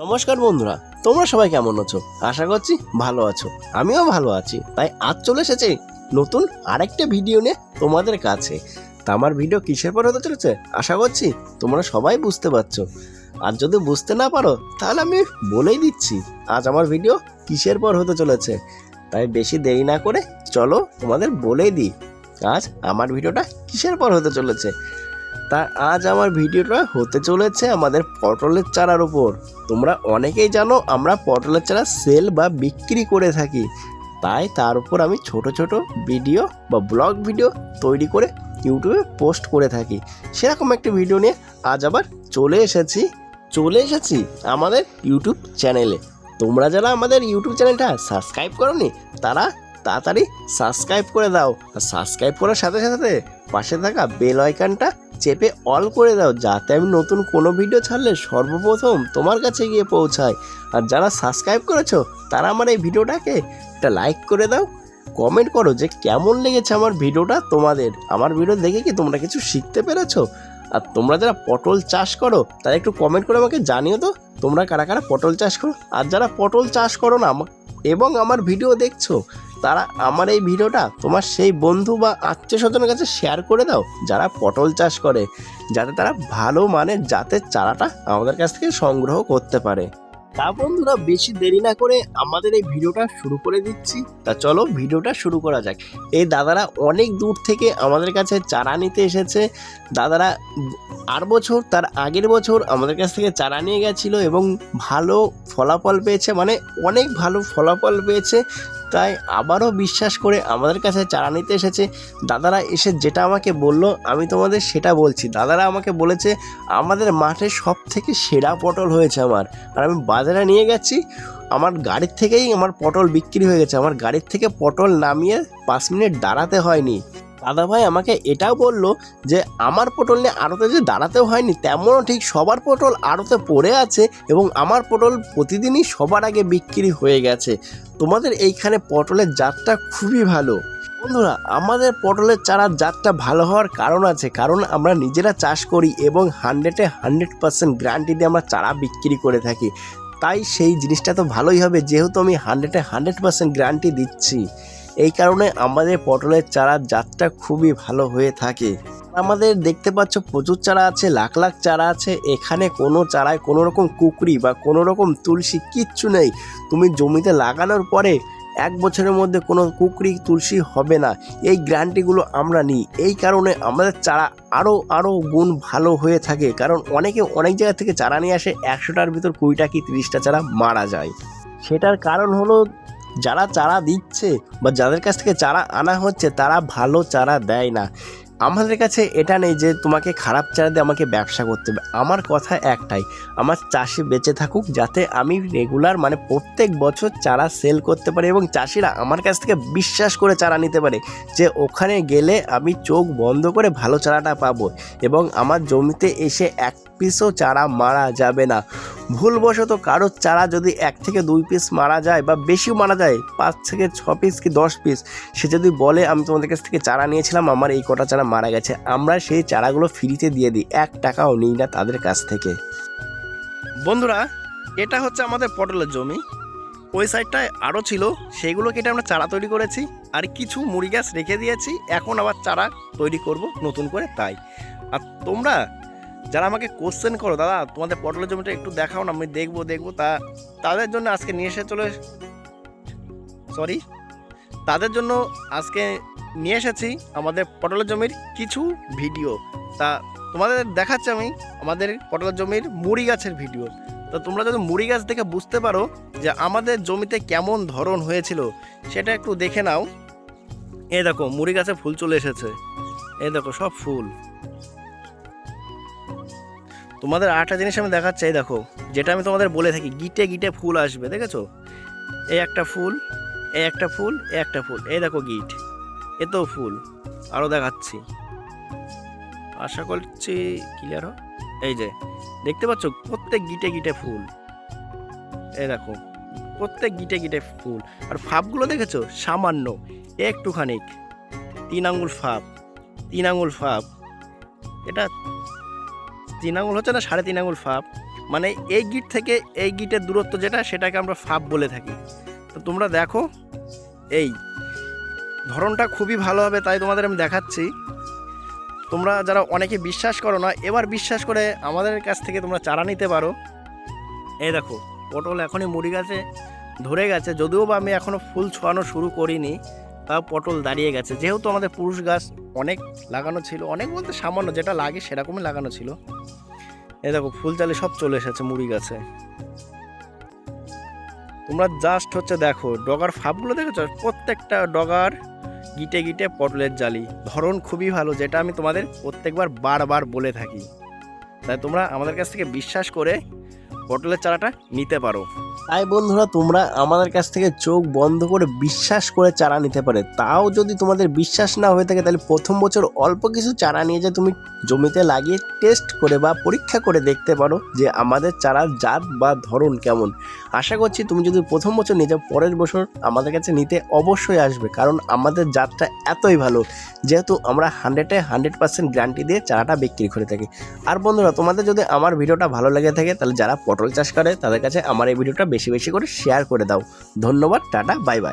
নমস্কার বন্ধুরা, তোমরা সবাই কেমন আছো? আশা করছি ভালো আছো। আমিও ভালো আছি। তাই আজ চলে এসেছে নতুন আরেকটা ভিডিও নিয়ে তোমাদের কাছে। তা আমার ভিডিও কিসের পর হতে চলেছে আশা করছি তোমরা সবাই বুঝতে পারছো। আর যদি বুঝতে না পারো তাহলে আমি বলেই দিচ্ছি আজ আমার ভিডিও কিসের পর হতে চলেছে। তাই বেশি দেরি না করে চলো তোমাদের বলেই দিই আজ আমার ভিডিওটা কিসের পর হতে চলেছে। তা আজ আমার ভিডিওটা হতে চলেছে আমাদের পটলের চারার উপর। তোমরা অনেকেই জানো আমরা পটলের চারা সেল বা বিক্রি করে থাকি, তাই তার উপর আমি ছোট ছোট ভিডিও বা ব্লগ ভিডিও তৈরি করে ইউটিউবে পোস্ট করে থাকি। সেরকম একটা ভিডিও নিয়ে আজ আবার চলে এসেছি আমাদের ইউটিউব চ্যানেলে। তোমরা যারা আমাদের ইউটিউব চ্যানেলটা সাবস্ক্রাইব করোনি তারা তাড়াতাড়ি সাবস্ক্রাইব করে দাও, আর সাবস্ক্রাইব করার সাথে সাথে পাশে থাকা বেল আইকনটা চেপে অল করে দাও, যাতে আমি নতুন কোনো ভিডিও ছাড়লে সর্বপ্রথম তোমার কাছে গিয়ে পৌঁছায়। আর যারা সাবস্ক্রাইব করেছো তারা আমার এই ভিডিওটাকে একটা লাইক করে দাও, কমেন্ট করো যে কেমন লেগেছে আমার ভিডিওটা তোমাদের। আমার ভিডিও দেখে কি তোমরা কিছু শিখতে পেরেছো? আর তোমরা যারা পটল চাষ করো তারা একটু কমেন্ট করে আমাকে জানিও তো তোমরা কারা কারা পটল চাষ করো। আর যারা পটল চাষ করো না এবং আমার ভিডিও দেখছো তারা আমার এই ভিডিওটা তোমার সেই বন্ধু বা আত্মীয় স্বজনের কাছে শেয়ার করে দাও যারা পটল চাষ করে, যাতে তারা ভালো মানের জাতের চারাটা আমাদের কাছ থেকে সংগ্রহ করতে পারে। তা বন্ধুরা বেশি দেরি না করে আমাদের এই ভিডিওটা শুরু করে দিচ্ছি। তা চলো ভিডিওটা শুরু করা যাক। এই দাদারা অনেক দূর থেকে আমাদের কাছে চারা নিতে এসেছে। দাদারা বছর তার আগের বছর আমাদের কাছ থেকে চারা নিয়ে গেছিলো এবং ভালো ফলাফল পেয়েছে, মানে অনেক ভালো ফলাফল পেয়েছে। তাই আবারও বিশ্বাস করে আমাদের কাছে চারা নিতে এসেছে। দাদারা এসে যেটা আমাকে বললো আমি তোমাদের সেটা বলছি। দাদারা আমাকে বলেছে আমাদের মাঠে সব থেকে সেরা পটল হয়েছে আমার। আর আমি বাজারে নিয়ে গেছি, আমার গাড়ির থেকেই আমার পটল বিক্রি হয়ে গেছে। আমার গাড়ির থেকে পটল নামিয়ে 5 মিনিট দাঁড়াতে হয়নি। দাদা ভাই আমাকে এটাও বললো যে আমার পটল নিয়ে আড়তে যে দাঁড়াতেও হয়নি তেমনও ঠিক সবার পটল আড়তে পড়ে আছে এবং আমার পটল প্রতিদিনই সবার আগে বিক্রি হয়ে গেছে। তোমাদের এইখানে পটলের জাতটা খুবই ভালো। বন্ধুরা আমাদের পটলের চারার জাতটা ভালো হওয়ার কারণ আছে, কারণ আমরা নিজেরা চাষ করি এবং 100% গ্যারান্টি দিয়ে আমরা চারা বিক্রি করে থাকি। তাই সেই জিনিসটা তো ভালোই হবে, যেহেতু আমি 100% গ্যারান্টি দিচ্ছি। এই কারণে আমাদের পটলের চারার জাতটা খুবই ভালো হয়ে থাকে। আমাদের দেখতে পাচ্ছ প্রচুর চারা আছে, লাখ লাখ চারা আছে। এখানে কোনো চারায় কোনো রকম কুকরি বা কোনো রকম তুলসী কিচ্ছু নেই। তুমি জমিতে লাগানোর পরে 1 বছরের মধ্যে কোনো কুকরি তুলসী হবে না, এই গ্যারান্টিগুলো আমরা নিই। এই কারণে আমাদের চারা আরও গুণ ভালো হয়ে থাকে। কারণ অনেকে অনেক জায়গা থেকে চারা নিয়ে আসে, 100টার ভিতর 20টা কি 30টা চারা মারা যায়। সেটার কারণ হলো যারা চারা দিচ্ছে বা যাদের কাছ থেকে চারা আনা হচ্ছে তারা ভালো চারা দেয় না। আমাদের কাছে এটা নেই যে তোমাকে খারাপ চারা দিয়ে আমাকে ব্যবসা করতে হবে। আমার কথা একটাই, আমার চাষি বেঁচে থাকুক, যাতে আমি রেগুলার মানে প্রত্যেক বছর চারা সেল করতে পারি এবং চাষিরা আমার কাছ থেকে বিশ্বাস করে চারা নিতে পারে যে ওখানে গেলে আমি চোখ বন্ধ করে ভালো চারাটা পাবো এবং আমার জমিতে এসে 1 পিসও চারা মারা যাবে না। ভুলবশত কারোর চারা যদি 1 থেকে 2 পিস মারা যায় বা বেশিও মারা যায়, 5 থেকে 6 পিস কি 10 পিস, সে যদি বলে আমি তোমাদের কাছ থেকে চারা নিয়েছিলাম আমার এই কটা চারা মারা গেছে, আমরা সেই চারাগুলো ফ্রিতে দিয়ে দিই, 1 টাকাও নিই না তাদের কাছ থেকে। বন্ধুরা এটা হচ্ছে আমাদের পটলের জমি। ওই সাইডটায় আরও ছিল, সেইগুলো কেটে আমরা চারা তৈরি করেছি আর কিছু মুড়ি গাছ রেখে দিয়েছি। এখন আবার চারা তৈরি করব নতুন করে। তাই আর তোমরা যারা আমাকে কোশ্চেন করো দাদা তোমাদের পটলের জমিটা একটু দেখাও না, আমি দেখবো তাদের জন্য আজকে নিয়ে এসেছি আমাদের পটলের জমির কিছু ভিডিও। তা তোমাদের দেখাচ্ছি আমি আমাদের পটলের জমির মুড়ি গাছের ভিডিও। তো তোমরা যদি মুড়ি গাছ দেখে বুঝতে পারো যে আমাদের জমিতে কেমন ধরন হয়েছিল সেটা একটু দেখে নাও। এই দেখো মুড়ি গাছে ফুল চলে এসেছে, এই দেখো সব ফুল। তোমাদের আরেকটা জিনিস আমি দেখাচ্ছি, এই দেখো যেটা আমি তোমাদের বলে থাকি গিটে গিটে ফুল আসবে, দেখেছো? এই একটা ফুল, এই একটা ফুল, এই একটা ফুল, এই দেখো গিট, এতেও ফুল। আরও দেখাচ্ছি, আশা করছি ক্লিয়ার হোক। এই যে দেখতে পাচ্ছ প্রত্যেক গিটে গিটে ফুল, এই দেখো প্রত্যেক গিটে গিটে ফুল। আর ফাপগুলো দেখেছো সামান্য একটুখানি, 3 আঙুল ফাপ, 3 আঙুল ফাপ। এটা 3 আঙুল হচ্ছে না, 3.5 আঙুল ফাপ। মানে এই গিট থেকে এই গিটের দূরত্ব যেটা সেটাকে আমরা ফাপ বলে থাকি। তো তোমরা দেখো এই ধরনটা খুবই ভালো হবে, তাই তোমাদের আমি দেখাচ্ছি। তোমরা যারা অনেকে বিশ্বাস করো না, এবার বিশ্বাস করে আমাদের কাছ থেকে তোমরা চারা নিতে পারো। এই দেখো পটল এখনই মুড়ি গাছে ধরে গেছে, যদিও বা আমি এখনও ফুল ছোঁয়ানো শুরু করিনি, তাও পটল দাঁড়িয়ে গেছে। যেহেতু আমাদের পুরুষ গাছ অনেক লাগানো ছিল, অনেক বলতে সামান্য যেটা লাগে সেরকমই লাগানো ছিল। এই দেখো ফুল চালি সব চলে এসেছে মুড়ি গাছে। তোমরা জাস্ট হচ্ছে দেখো ডগার ফাপগুলো দেখেছো, প্রত্যেকটা ডগার গিটে গিটে পটলের জালি। ধরন খুবই ভালো, যেটা আমি তোমাদের প্রত্যেকবার বারবার বলে থাকি। তাই তোমরা আমাদের কাছ থেকে বিশ্বাস করে পটলের চারাটা নিতে পারো। তাই বন্ধুরা, তোমরা আমাদের কাছ থেকে চোখ বন্ধ করে বিশ্বাস করে চারা নিতে পারে। তাও যদি তোমাদের বিশ্বাস না হয়ে থাকে, তাহলে প্রথম বছর অল্প কিছু চারা নিয়ে যে তুমি জমিতে লাগিয়ে টেস্ট করে বা পরীক্ষা করে দেখতে পারো যে আমাদের চারার জাত বা ধরন কেমন। আশা করছি তুমি যদি প্রথম বছর নিয়ে যাও, পরের বছর আমাদের কাছে নিতে অবশ্যই আসবে, কারণ আমাদের জাতটা এতই ভালো, যেহেতু আমরা 100% গ্যারান্টি দিয়ে চারাটা বিক্রি করে থাকি। আর বন্ধুরা, তোমাদের যদি আমার ভিডিওটা ভালো লেগে থাকে, তাহলে যারা পটল চাষ করে তাদের কাছে আমার এই ভিডিওটা বেশি বেশি করে শেয়ার করে দাও। ধন্যবাদ, টাটা, বাই বাই।